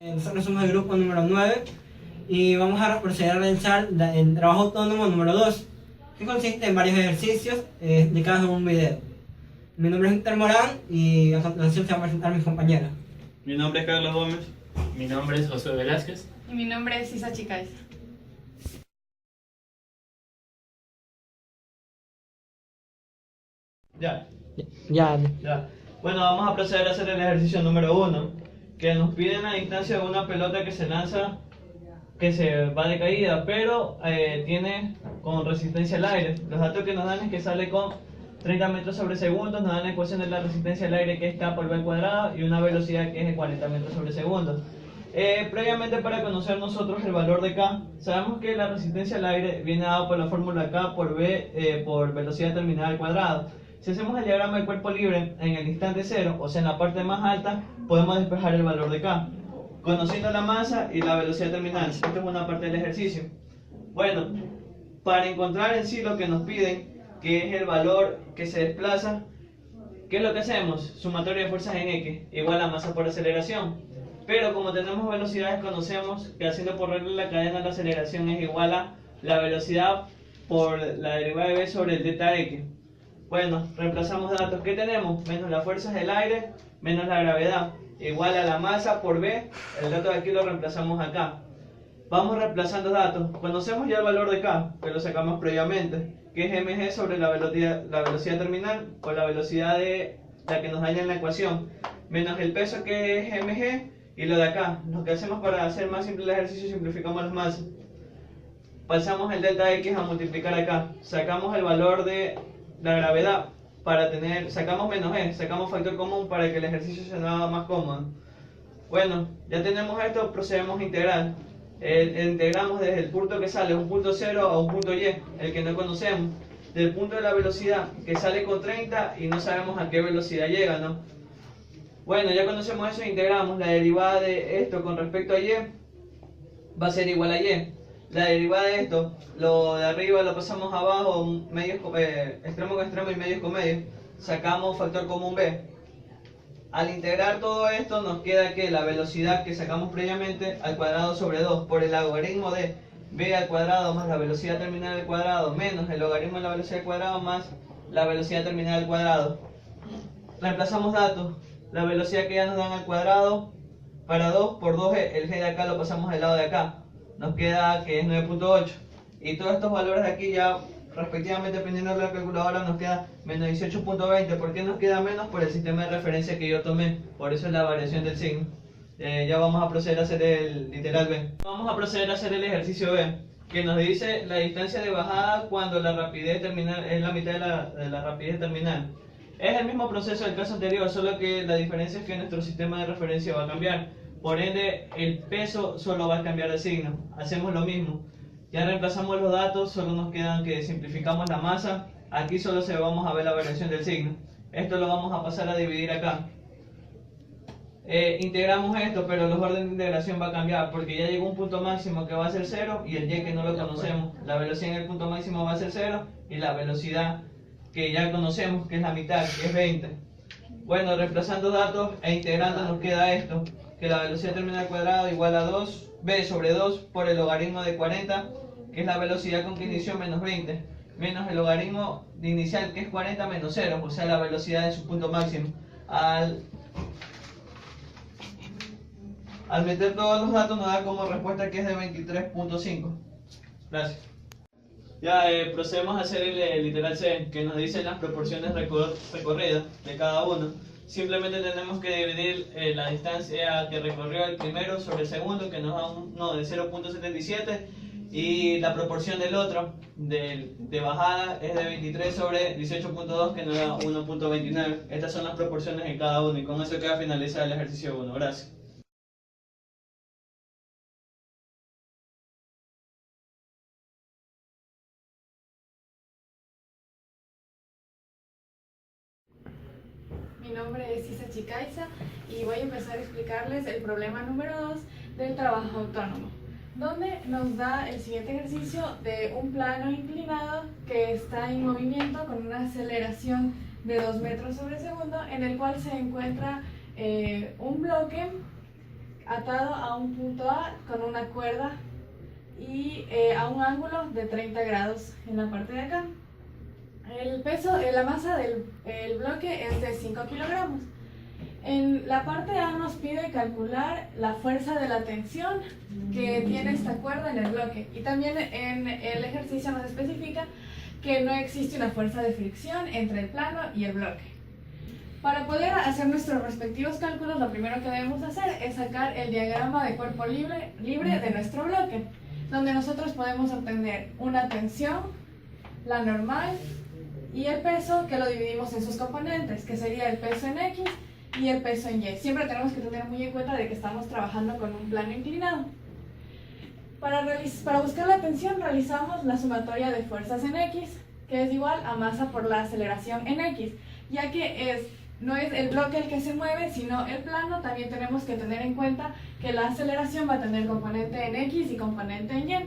Nosotros somos el grupo número 9 y vamos a proceder a realizar el trabajo autónomo número 2, que consiste en varios ejercicios explicados en un video. Mi nombre es Víctor Morán y a continuación se van a presentar mis compañeras. Mi nombre es Carlos Gómez. Mi nombre es Josué Velázquez. Y mi nombre es Isa Chicaiza. Ya. Ya. Bueno, vamos a proceder a hacer el ejercicio número 1, que nos pide la distancia de una pelota que se lanza, que se va de caída, pero tiene con resistencia al aire. Los datos que nos dan es que sale con 30 metros sobre segundo, nos dan la ecuación de la resistencia al aire, que es K por V al cuadrado, y una velocidad que es de 40 metros sobre segundo. Previamente, para conocer nosotros el valor de K, sabemos que la resistencia al aire viene dada por la fórmula K por V por velocidad terminal al cuadrado. Si hacemos el diagrama del cuerpo libre en el instante cero, o sea en la parte más alta, podemos despejar el valor de K, conociendo la masa y la velocidad terminal. Esto es una parte del ejercicio. Bueno, para encontrar en sí lo que nos piden, que es el valor que se desplaza, ¿qué es lo que hacemos? Sumatoria de fuerzas en X igual a masa por aceleración. Pero como tenemos velocidades, conocemos que haciendo por regla la cadena, la aceleración es igual a la velocidad por la derivada de v sobre el delta x. Bueno, reemplazamos datos. ¿Qué tenemos? Menos las fuerzas del aire, menos la gravedad, igual a la masa por v. El dato de aquí lo reemplazamos acá. Vamos reemplazando datos. Conocemos ya el valor de K, que lo sacamos previamente, que es mg sobre la velocidad terminal, o la velocidad de la que nos daña en la ecuación, menos el peso, que es mg, y lo de acá. Lo que hacemos para hacer más simple el ejercicio, simplificamos las masas. Pasamos el delta x a multiplicar acá. Sacamos el valor de la gravedad para tener, sacamos menos e, sacamos factor común para que el ejercicio se nos haga más cómodo. Bueno, ya tenemos esto, procedemos a integrar. Integramos desde el punto que sale, un punto 0 a un punto y, el que no conocemos. Del punto de la velocidad, que sale con 30 y no sabemos a qué velocidad llega, ¿no? Bueno, ya conocemos eso, integramos. La derivada de esto con respecto a y va a ser igual a y. La derivada de esto, lo de arriba lo pasamos abajo, medios, extremo con extremo y medios con medios. Sacamos factor común b. Al integrar todo esto nos queda que la velocidad que sacamos previamente al cuadrado sobre 2 por el logaritmo de b al cuadrado más la velocidad terminal al cuadrado menos el logaritmo de la velocidad al cuadrado más la velocidad terminal al cuadrado. Reemplazamos datos. La velocidad que ya nos dan al cuadrado para 2 por 2g, el g de acá lo pasamos al lado de acá. Nos queda que es 9.8. Y todos estos valores de aquí ya respectivamente, dependiendo de la calculadora, nos queda menos 18.20. ¿Por qué nos queda menos? Por el sistema de referencia que yo tomé. Por eso es la variación del signo. Ya vamos a proceder a hacer el literal B. Vamos a proceder a hacer el ejercicio B, que nos dice la distancia de bajada cuando la rapidez terminal es la mitad de la rapidez terminal. Es el mismo proceso del caso anterior, solo que la diferencia es que nuestro sistema de referencia va a cambiar. Por ende, el peso solo va a cambiar de signo. Hacemos lo mismo. Ya reemplazamos los datos, solo nos quedan que simplificamos la masa. Aquí solo se vamos a ver la variación del signo. Esto lo vamos a pasar a dividir acá. Integramos esto, pero los órdenes de integración va a cambiar porque ya llegó un punto máximo que va a ser 0 y el y que no lo conocemos. La velocidad en el punto máximo va a ser 0 y la velocidad que ya conocemos, que es la mitad, que es 20. Bueno, reemplazando datos e integrando nos queda esto, que la velocidad terminal al cuadrado igual a 2b sobre 2 por el logaritmo de 40, que es la velocidad con que inició menos 20, menos el logaritmo de inicial, que es 40 menos 0, o sea la velocidad en su punto máximo. Al meter todos los datos nos da como respuesta que es de 23.5. Gracias. Ya procedemos a hacer el literal C, que nos dice las proporciones recorridas de cada uno. Simplemente tenemos que dividir la distancia que recorrió el primero sobre el segundo, que nos da uno de 0.77, y la proporción del otro, de bajada, es de 23 sobre 18.2, que nos da 1.29. Estas son las proporciones de cada uno, y con eso queda finalizado el ejercicio 1. Gracias. Mi nombre es Isa Chicaiza y voy a empezar a explicarles el problema número 2 del trabajo autónomo, donde nos da el siguiente ejercicio de un plano inclinado que está en movimiento con una aceleración de 2 metros sobre segundo, en el cual se encuentra un bloque atado a un punto A con una cuerda y a un ángulo de 30 grados en la parte de acá. El peso, la masa del bloque es de 5 kilogramos. En la parte A nos pide calcular la fuerza de la tensión que tiene esta cuerda en el bloque, y también en el ejercicio nos especifica que no existe una fuerza de fricción entre el plano y el bloque. Para poder hacer nuestros respectivos cálculos, lo primero que debemos hacer es sacar el diagrama de cuerpo libre de nuestro bloque, donde nosotros podemos obtener una tensión, la normal y el peso, que lo dividimos en sus componentes, que sería el peso en X y el peso en Y. Siempre tenemos que tener muy en cuenta de que estamos trabajando con un plano inclinado. Para buscar la tensión realizamos la sumatoria de fuerzas en X, que es igual a masa por la aceleración en X, ya que no es el bloque el que se mueve, sino el plano. También tenemos que tener en cuenta que la aceleración va a tener componente en X y componente en Y.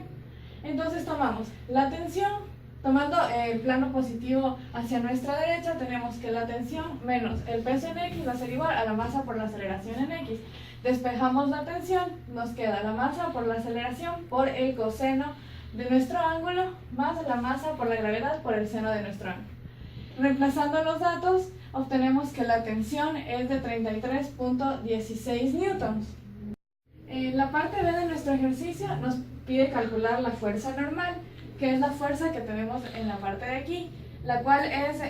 Entonces tomamos la tensión, tomando el plano positivo hacia nuestra derecha, tenemos que la tensión menos el peso en X va a ser igual a la masa por la aceleración en X. Despejamos la tensión, nos queda la masa por la aceleración por el coseno de nuestro ángulo, más la masa por la gravedad por el seno de nuestro ángulo. Reemplazando los datos, obtenemos que la tensión es de 33.16 newtons. En la parte B de nuestro ejercicio nos pide calcular la fuerza normal, que es la fuerza que tenemos en la parte de aquí, la cual es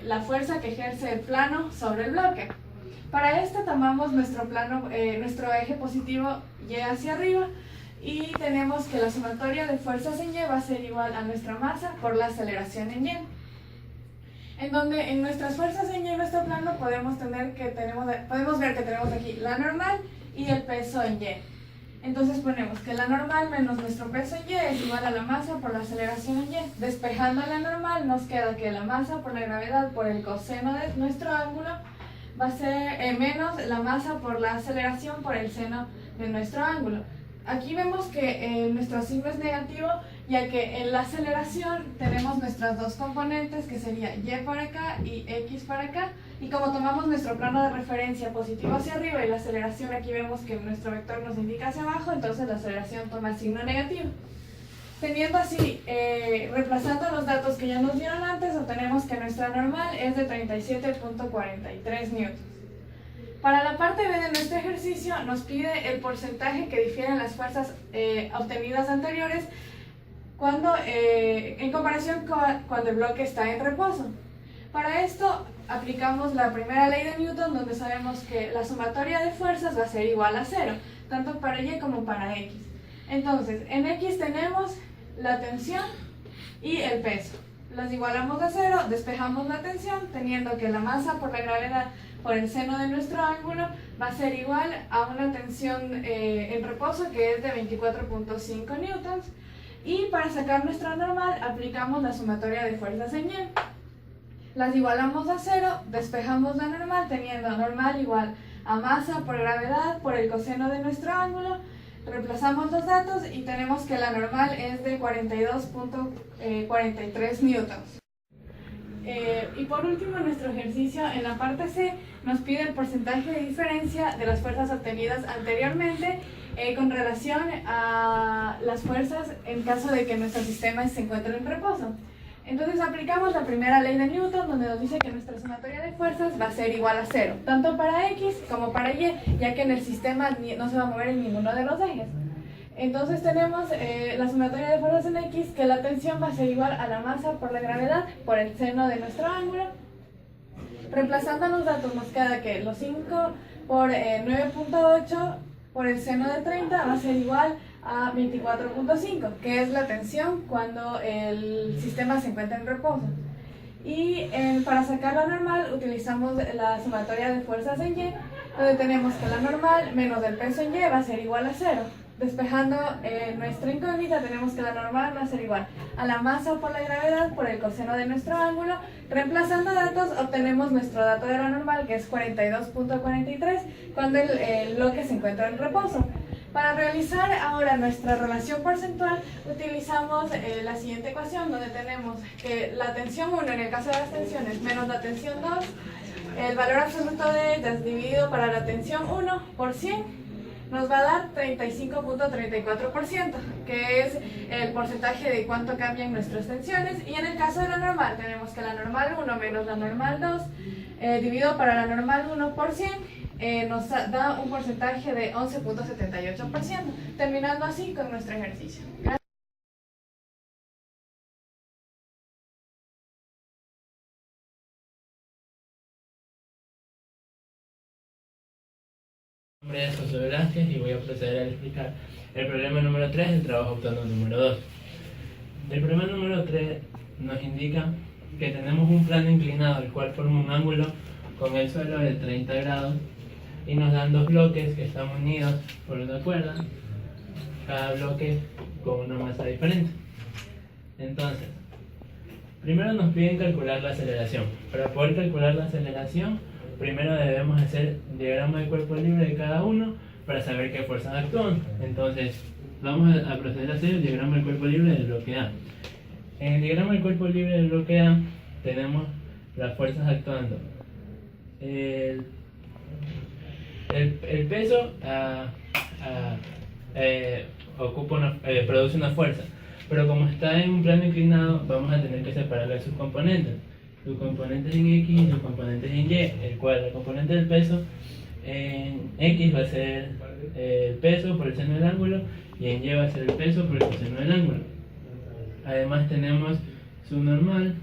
la fuerza que ejerce el plano sobre el bloque. Para esto tomamos nuestro eje positivo Y hacia arriba, y tenemos que la sumatoria de fuerzas en Y va a ser igual a nuestra masa por la aceleración en Y. En donde en nuestras fuerzas en Y en nuestro plano podemos ver que tenemos aquí la normal y el peso en Y. Entonces ponemos que la normal menos nuestro peso en Y es igual a la masa por la aceleración en Y. Despejando la normal nos queda que la masa por la gravedad por el coseno de nuestro ángulo va a ser menos la masa por la aceleración por el seno de nuestro ángulo. Aquí vemos que nuestro signo es negativo, ya que en la aceleración tenemos nuestras dos componentes, que sería Y para acá y X para acá, y como tomamos nuestro plano de referencia positivo hacia arriba y la aceleración aquí vemos que nuestro vector nos indica hacia abajo, entonces la aceleración toma el signo negativo. Teniendo así, reemplazando los datos que ya nos dieron antes, obtenemos que nuestra normal es de 37.43 newtons. Para la parte B de nuestro ejercicio nos pide el porcentaje que difieren las fuerzas obtenidas anteriores en comparación con cuando el bloque está en reposo. Para esto aplicamos la primera ley de Newton, donde sabemos que la sumatoria de fuerzas va a ser igual a 0, tanto para Y como para X. Entonces, en X tenemos la tensión y el peso. Las igualamos a 0, despejamos la tensión, teniendo que la masa por la gravedad por el seno de nuestro ángulo va a ser igual a una tensión en reposo que es de 24.5 newtons. Y para sacar nuestra normal aplicamos la sumatoria de fuerzas en Y. Las igualamos a 0, despejamos la normal, teniendo normal igual a masa por gravedad por el coseno de nuestro ángulo. Reemplazamos los datos y tenemos que la normal es de 42.43 newtons. Y por último, nuestro ejercicio en la parte C nos pide el porcentaje de diferencia de las fuerzas obtenidas anteriormente con relación a las fuerzas en caso de que nuestro sistema se encuentre en reposo. Entonces aplicamos la primera ley de Newton, donde nos dice que nuestra sumatoria de fuerzas va a ser igual a 0, tanto para X como para Y, ya que en el sistema no se va a mover en ninguno de los ejes. Entonces tenemos la sumatoria de fuerzas en X, que la tensión va a ser igual a la masa por la gravedad por el seno de nuestro ángulo. Reemplazando los datos nos queda que los 5 por 9.8 por el seno de 30 va a ser igual a 24.5, que es la tensión cuando el sistema se encuentra en reposo. Y para sacar la normal utilizamos la sumatoria de fuerzas en Y, donde tenemos que la normal menos el peso en Y va a ser igual a 0. Despejando nuestra incógnita, tenemos que la normal va a ser igual a la masa por la gravedad por el coseno de nuestro ángulo. Reemplazando datos, obtenemos nuestro dato de la normal, que es 42.43, cuando el bloque se encuentra en reposo. Para realizar ahora nuestra relación porcentual, utilizamos la siguiente ecuación, donde tenemos que la tensión 1, en el caso de las tensiones, menos la tensión 2, el valor absoluto de ellas dividido para la tensión 1 por 100, nos va a dar 35.34%, que es el porcentaje de cuánto cambian nuestras tensiones. Y en el caso de la normal, tenemos que la normal 1 menos la normal 2, dividido para la normal 1 por 100, nos da un porcentaje de 11.78%, terminando así con nuestro ejercicio. Gracias. Mi nombre es José Velázquez y voy a proceder a explicar el problema número 3 del trabajo autónomo número 2. El problema número 3 nos indica que tenemos un plano inclinado el cual forma un ángulo con el suelo de 30 grados y nos dan dos bloques que están unidos por una cuerda, cada bloque con una masa diferente. Entonces, primero nos piden calcular la aceleración. Para poder calcular la aceleración, primero debemos hacer el diagrama de cuerpo libre de cada uno para saber qué fuerzas actúan. Entonces, vamos a proceder a hacer el diagrama del cuerpo libre del bloque A. En el diagrama del cuerpo libre del bloque A tenemos las fuerzas actuando. El peso produce una fuerza, pero como está en un plano inclinado, vamos a tener que separarle a sus componentes. Sus componentes en X y sus componentes en Y, el cual el componente del peso en X va a ser el peso por el seno del ángulo y en Y va a ser el peso por el coseno del ángulo. Además tenemos su normal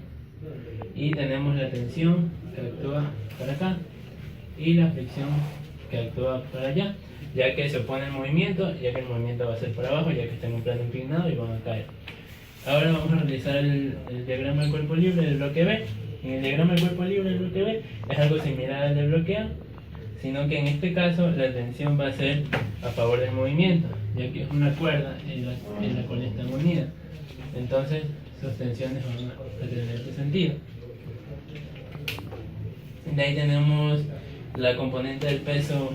y tenemos la tensión que actúa para acá y la fricción que actúa para allá, ya que se opone el movimiento, ya que el movimiento va a ser para abajo, ya que está en un plano inclinado y van a caer. Ahora vamos a realizar el diagrama del cuerpo libre del bloque B. En el diagrama del cuerpo libre del bloque B es algo similar al del bloque A, sino que en este caso la tensión va a ser a favor del movimiento, ya que es una cuerda en la cual están unidas. Entonces sus tensiones van a tener este sentido. De ahí tenemos la componente del peso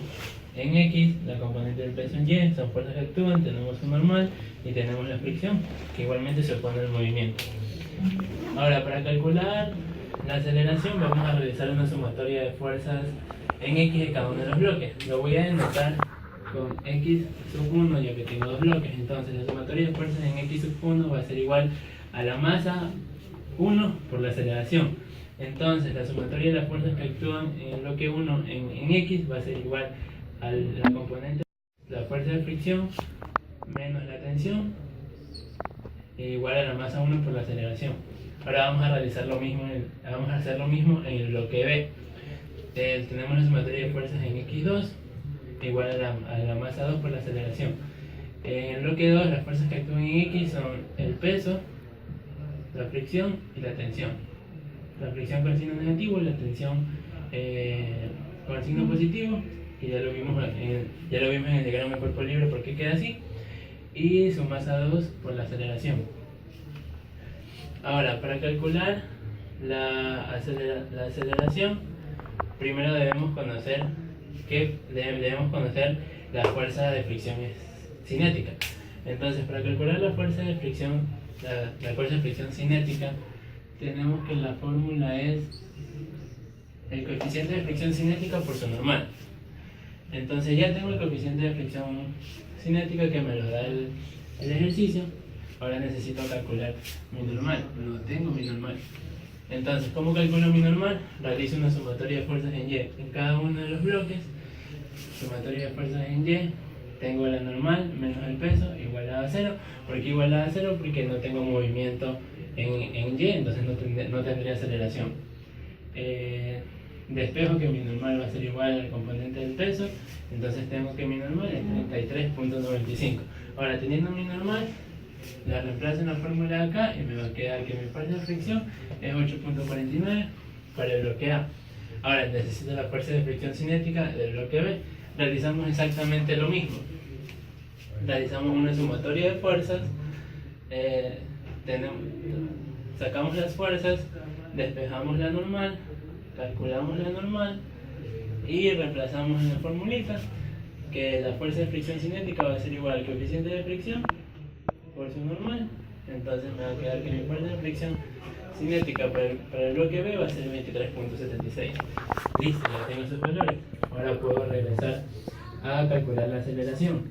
en X, la componente del peso en Y, son fuerzas que actúan, tenemos su normal y tenemos la fricción, que igualmente se opone al movimiento. Ahora, para calcular la aceleración vamos a realizar una sumatoria de fuerzas en X de cada uno de los bloques. Lo voy a denotar con X sub 1 ya que tengo dos bloques. Entonces la sumatoria de fuerzas en X sub 1 va a ser igual a la masa 1 por la aceleración. Entonces la sumatoria de las fuerzas que actúan en el bloque 1 en X va a ser igual a la componente, la fuerza de fricción menos la tensión igual a la masa 1 por la aceleración. Ahora vamos a realizar lo mismo vamos a hacer lo mismo en el bloque B. Tenemos la sumatoria de fuerzas en X2 igual a la masa 2 por la aceleración. En el bloque 2 las fuerzas que actúan en X son el peso, la fricción y la tensión. La fricción con signo negativo, la tensión con signo positivo, y ya lo vimos en el diagrama de cuerpo libre porque queda así, y su masa 2 por la aceleración. Ahora, para calcular la aceleración, primero debemos conocer la fuerza de fricción cinética. Entonces, para calcular la fuerza de fricción, la fuerza de fricción cinética, tenemos que la fórmula es el coeficiente de fricción cinética por su normal. Entonces ya tengo el coeficiente de fricción cinética que me lo da el ejercicio. Ahora necesito calcular mi normal. No tengo mi normal. Entonces, ¿cómo calculo mi normal? Realizo una sumatoria de fuerzas en Y en cada uno de los bloques. Sumatoria de fuerzas en Y. Tengo la normal menos el peso igualado a 0. ¿Por qué igualado a 0? Porque no tengo movimiento en Y, entonces no tendría aceleración. Despejo que mi normal va a ser igual al componente del peso, entonces tengo que mi normal es 33.95. Ahora, teniendo mi normal, la reemplazo en la fórmula de acá y me va a quedar que mi fuerza de fricción es 8.49 para el bloque A. Ahora necesito la fuerza de fricción cinética del bloque B. Realizamos exactamente lo mismo. Realizamos una sumatoria de fuerzas, sacamos las fuerzas, despejamos la normal, calculamos la normal y reemplazamos en la formulita que la fuerza de fricción cinética va a ser igual al coeficiente de fricción por su normal. Entonces me va a quedar que mi fuerza de fricción cinética para el bloque B va a ser 23.76. Listo, ya tengo esos valores. Ahora puedo regresar a calcular la aceleración.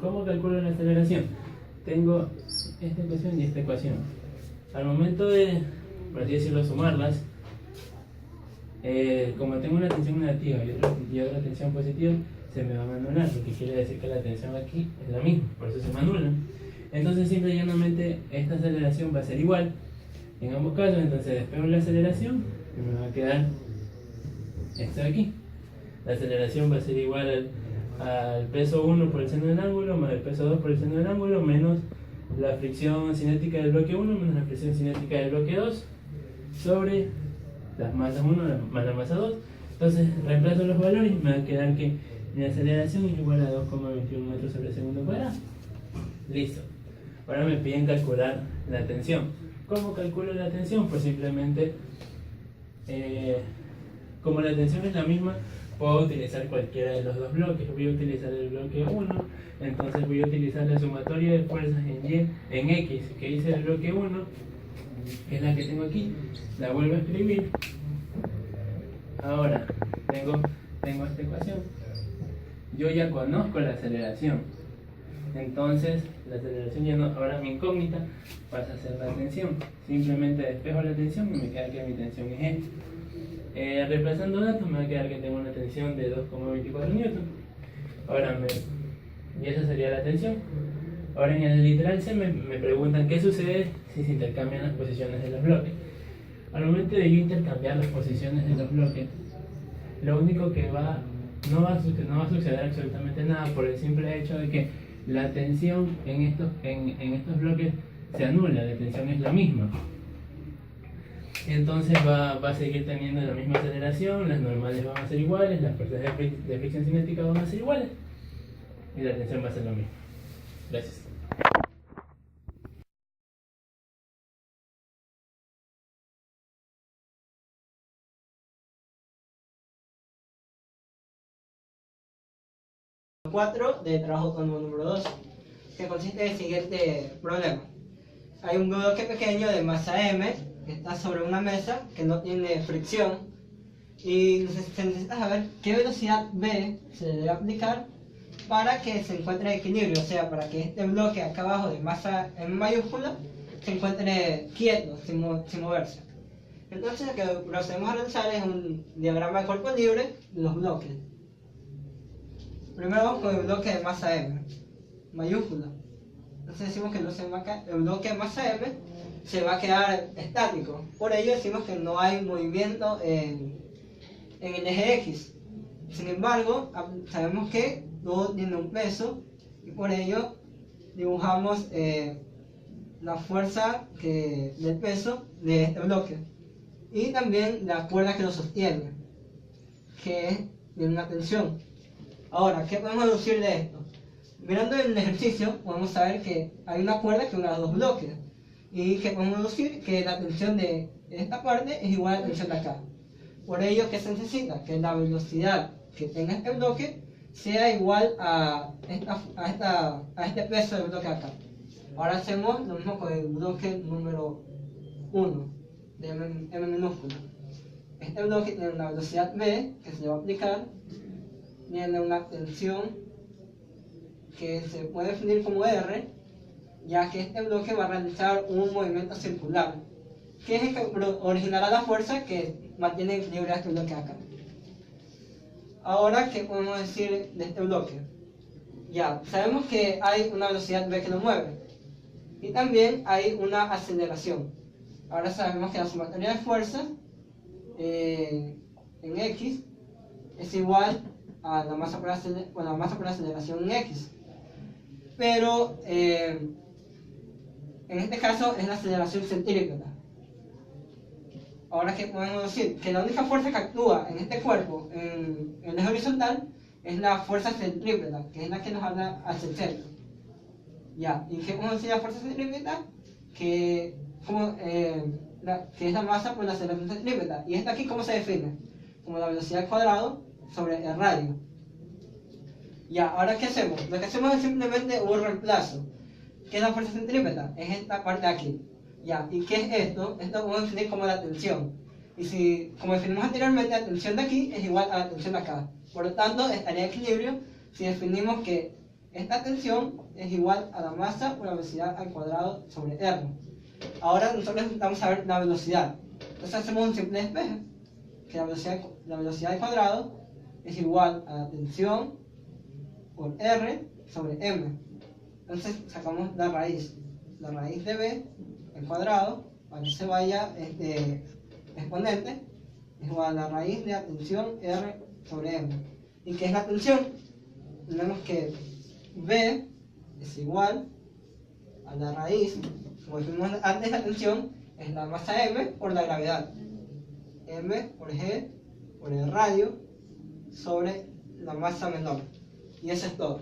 ¿Cómo calculo la aceleración? Tengo esta ecuación y esta ecuación. Al momento de, por así decirlo, sumarlas, como tengo una tensión negativa y otra tensión positiva, se me van a anular, lo que quiere decir que la tensión aquí es la misma, por eso se me anulan. Entonces, simple y llanamente, esta aceleración va a ser igual en ambos casos. Entonces, despego la aceleración y me va a quedar esto de aquí. La aceleración va a ser igual al peso 1 por el seno del ángulo más el peso 2 por el seno del ángulo menos la fricción cinética del bloque 1 menos la fricción cinética del bloque 2 sobre las masas 1 más la masa 2. Entonces reemplazo los valores y me va a quedar que mi aceleración es igual a 2,21 metros sobre segundo cuadrado. Listo. Ahora me piden calcular la tensión. ¿Cómo calculo la tensión? Pues simplemente, como la tensión es la misma, puedo utilizar cualquiera de los dos bloques. Voy a utilizar el bloque 1, entonces voy a utilizar la sumatoria de fuerzas en X que hice el bloque 1, que es la que tengo aquí, la vuelvo a escribir. Ahora tengo esta ecuación. Yo ya conozco la aceleración, entonces la aceleración ya no, ahora mi incógnita pasa a ser la tensión. Simplemente despejo la tensión y me queda que mi tensión es esta. Reemplazando datos me va a quedar que tengo una tensión de 2,24 newton. Y esa sería la tensión. Ahora en el literal C me preguntan qué sucede si se intercambian las posiciones de los bloques. Al momento de yo intercambiar las posiciones de los bloques, lo único que no va a suceder absolutamente nada, por el simple hecho de que la tensión en estos bloques se anula, la tensión es la misma. Entonces va a seguir teniendo la misma aceleración, las normales van a ser iguales, las fuerzas de fricción cinética van a ser iguales y la tensión va a ser lo mismo. Gracias. Cuatro de trabajo autónomo número 2, que consiste en el siguiente problema. Hay un bloque pequeño de masa M que está sobre una mesa que no tiene fricción y se necesita saber qué velocidad V se debe aplicar para que se encuentre en equilibrio, o sea, para que este bloque acá abajo de masa M mayúscula se encuentre quieto, sin moverse. Entonces lo que procedemos a realizar es un diagrama de cuerpo libre de los bloques. Primero vamos con el bloque de masa M mayúscula. Entonces decimos que el bloque de masa M se va a quedar estático. Por ello decimos que no hay movimiento en el eje X. Sin embargo, sabemos que todo tiene un peso y por ello dibujamos la fuerza del peso de este bloque. Y también la cuerda que lo sostiene, que tiene una tensión. Ahora, ¿qué podemos deducir de esto? Mirando el ejercicio, podemos saber que hay una cuerda que une los dos bloques. Y que podemos deducir que la tensión de esta parte es igual a la tensión de acá. Por ello, ¿qué se necesita? Que la velocidad que tenga este bloque sea igual a este peso del bloque acá. Ahora hacemos lo mismo con el bloque número 1 de M minúscula. Este bloque tiene una velocidad V que se le va a aplicar, tiene una tensión que se puede definir como R, ya que este bloque va a realizar un movimiento circular, que es el que originará la fuerza que mantiene en equilibrio a este bloque acá. Ahora, ¿qué podemos decir de este bloque? Ya, sabemos que hay una velocidad v que lo mueve, y también hay una aceleración. Ahora sabemos que la sumatoria de fuerzas en X es igual a la masa por aceleración en X. Pero en este caso es la aceleración centrípeta. Ahora, ¿qué podemos decir? Que la única fuerza que actúa en este cuerpo, en el eje horizontal, es la fuerza centrípeta, que es la que nos habla hacia el centro. Ya, ¿y qué podemos decir de la fuerza centrípeta? Que es la masa por la aceleración centrípeta. ¿Y esta aquí cómo se define? Como la velocidad al cuadrado sobre el radio. Ya, ahora ¿qué hacemos? Lo que hacemos es simplemente un reemplazo. ¿Qué es la fuerza centrípeta? Es esta parte de aquí. Ya, ¿y qué es esto? Esto podemos definir como la tensión. Y si, como definimos anteriormente, la tensión de aquí es igual a la tensión de acá. Por lo tanto, estaría en equilibrio si definimos que esta tensión es igual a la masa por la velocidad al cuadrado sobre R. Ahora nosotros necesitamos saber la velocidad. Entonces hacemos un simple despeje, que la velocidad al cuadrado es igual a la tensión por R sobre M. Entonces sacamos la raíz de B al cuadrado, para que se vaya este exponente, es igual a la raíz de la tensión R sobre M. ¿Y qué es la tensión? Tenemos que B es igual a la raíz, como dijimos antes, la tensión es la masa M por la gravedad. M por G por el radio sobre la masa menor. Y eso es todo.